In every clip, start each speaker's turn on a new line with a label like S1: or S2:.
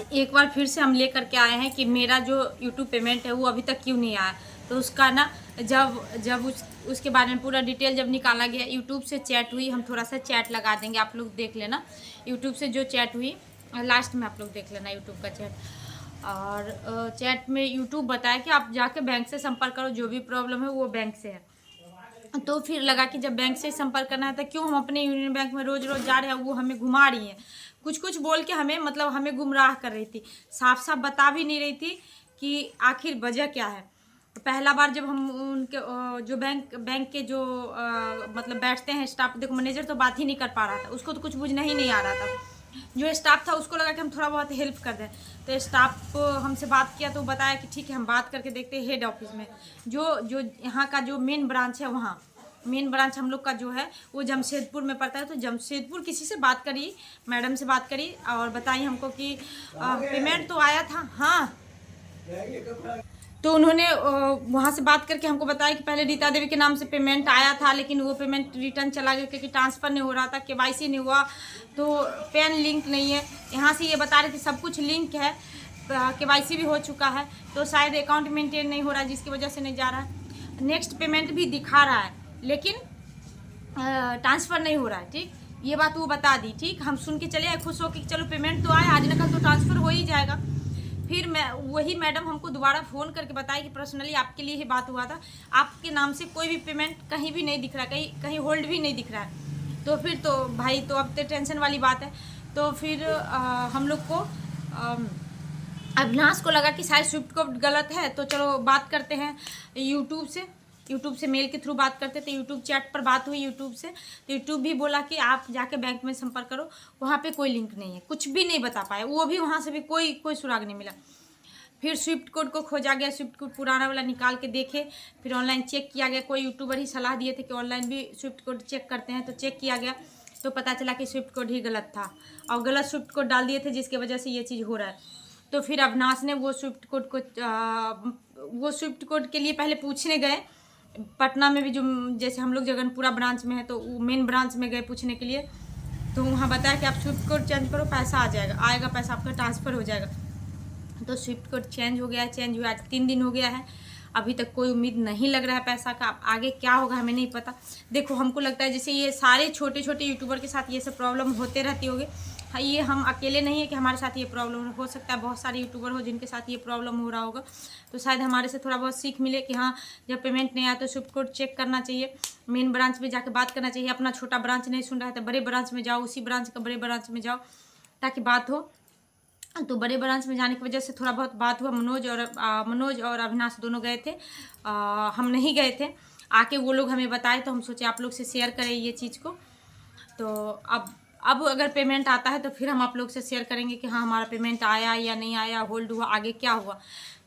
S1: एक बार फिर से हम लेकर के आए हैं कि मेरा जो यूट्यूब पेमेंट है वो अभी तक क्यों नहीं आया। तो उसका ना जब उसके बारे में पूरा डिटेल जब निकाला गया, यूट्यूब से चैट हुई, हम थोड़ा सा चैट लगा देंगे, आप लोग देख लेना। यूट्यूब से जो चैट हुई लास्ट में आप लोग देख लेना यूट्यूब का चैट। और चैट में यूट्यूब बताया कि आप जाके बैंक से संपर्क करो, जो भी प्रॉब्लम है वो बैंक से है। तो फिर लगा कि जब बैंक से संपर्क करना है तो क्यों हम अपने यूनियन बैंक में रोज़ रोज़ जा रहे हैं, वो हमें घुमा रही हैं, कुछ कुछ बोल के हमें मतलब हमें गुमराह कर रही थी, साफ साफ बता भी नहीं रही थी कि आखिर वजह क्या है। तो पहला बार जब हम उनके जो बैंक के जो मतलब बैठते हैं स्टाफ, देखो मैनेजर तो बात ही नहीं कर पा रहा था, उसको तो कुछ बुझना ही नहीं आ रहा था। जो स्टाफ था उसको लगा कि हम थोड़ा बहुत हेल्प कर दें, तो स्टाफ हमसे बात किया तो बताया कि ठीक है हम बात करके देखते हैं हेड ऑफिस में, जो यहाँ का जो मेन ब्रांच है, वहाँ मेन ब्रांच हम लोग का जो है वो जमशेदपुर में पड़ता है। तो जमशेदपुर किसी से बात करी, मैडम से बात करी और बताई हमको कि पेमेंट तो आया था। हाँ, तो उन्होंने वहाँ से बात करके हमको बताया कि पहले रीता देवी के नाम से पेमेंट आया था, लेकिन वो पेमेंट रिटर्न चला गया क्योंकि ट्रांसफ़र नहीं हो रहा था, केवाईसी नहीं हुआ, तो पैन लिंक नहीं है। यहाँ से ये बता रहे थे सब कुछ लिंक है, केवाईसी भी हो चुका है, तो शायद अकाउंट मेंटेन नहीं हो रहा है जिसकी वजह से नहीं जा रहा है। नेक्स्ट पेमेंट भी दिखा रहा है लेकिन ट्रांसफ़र नहीं हो रहा है। ठीक, ये बात वो बता दी। ठीक, हम सुन के चले आए खुश हो कि चलो पेमेंट तो आया, आज न कल तो ट्रांसफ़र हो ही जाएगा। फिर मैं वही मैडम हमको दोबारा फ़ोन करके बताई कि पर्सनली आपके लिए ही बात हुआ था, आपके नाम से कोई भी पेमेंट कहीं भी नहीं दिख रहा, कहीं होल्ड भी नहीं दिख रहा है। तो फिर तो भाई तो अब तो टेंशन वाली बात है। तो फिर हम लोग को अविनाश को लगा कि शायद स्विफ्ट कोड गलत है, तो चलो बात करते हैं यूट्यूब से मेल के थ्रू बात करते थे। यूट्यूब चैट पर बात हुई यूट्यूब से, तो यूट्यूब भी बोला कि आप जाके बैंक में संपर्क करो, वहाँ पे कोई लिंक नहीं है, कुछ भी नहीं बता पाए, वो भी वहाँ से भी कोई सुराग नहीं मिला। फिर स्विफ्ट कोड को खोजा गया, स्विफ्ट कोड पुराना वाला निकाल के देखे, फिर ऑनलाइन चेक किया गया, कोई यूट्यूबर ही सलाह दिए थे कि ऑनलाइन भी स्विफ्ट कोड चेक करते हैं, तो चेक किया गया तो पता चला कि स्विफ्ट कोड ही गलत था और गलत स्विफ्ट कोड डाल दिए थे जिसकी वजह से ये चीज़ हो रहा है। तो फिर अविनाश ने वो स्विफ्ट कोड के लिए पहले पूछने गए पटना में भी, जो जैसे हम लोग जगनपुरा ब्रांच में है तो मेन ब्रांच में गए पूछने के लिए, तो वहाँ बताया कि आप स्विफ्ट कोड चेंज करो, पैसा आएगा पैसा आपका ट्रांसफ़र हो जाएगा। तो स्विफ्ट कोड चेंज हो गया है, चेंज हुआ आज 3 दिन हो गया है, अभी तक कोई उम्मीद नहीं लग रहा है पैसा का। अब आगे क्या होगा हमें नहीं पता। देखो हमको लगता है जैसे ये सारे छोटे छोटे यूट्यूबर के साथ ये सब प्रॉब्लम होते रहती होगी। हाँ, ये हम अकेले नहीं है कि हमारे साथ ये प्रॉब्लम हो सकता है, बहुत सारे यूट्यूबर हो जिनके साथ ये प्रॉब्लम हो रहा होगा। तो शायद हमारे से थोड़ा बहुत सीख मिले कि हाँ, जब पेमेंट नहीं आया तो स्विफ्ट कोड चेक करना चाहिए, मेन ब्रांच में जाके बात करना चाहिए। अपना छोटा ब्रांच नहीं सुन रहा है तो बड़े ब्रांच में जाओ, उसी ब्रांच का बड़े ब्रांच में जाओ ताकि बात हो। तो बड़े ब्रांच में जाने की वजह से थोड़ा बहुत बात हुआ। मनोज और अविनाश दोनों गए थे, हम नहीं गए थे। आके वो लोग हमें बताए तो हम सोचे आप लोग से शेयर करें ये चीज़ को। तो अब अगर पेमेंट आता है तो फिर हम आप लोग से शेयर करेंगे कि हाँ हमारा पेमेंट आया या नहीं आया, होल्ड हुआ, आगे क्या हुआ।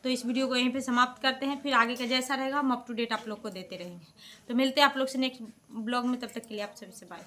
S1: तो इस वीडियो को यहीं पे समाप्त करते हैं, फिर आगे का जैसा रहेगा हम अप टू डेट आप लोग को देते रहेंगे। तो मिलते हैं आप लोग से नेक्स्ट ब्लॉग में, तब तक के लिए आप सभी से बाय।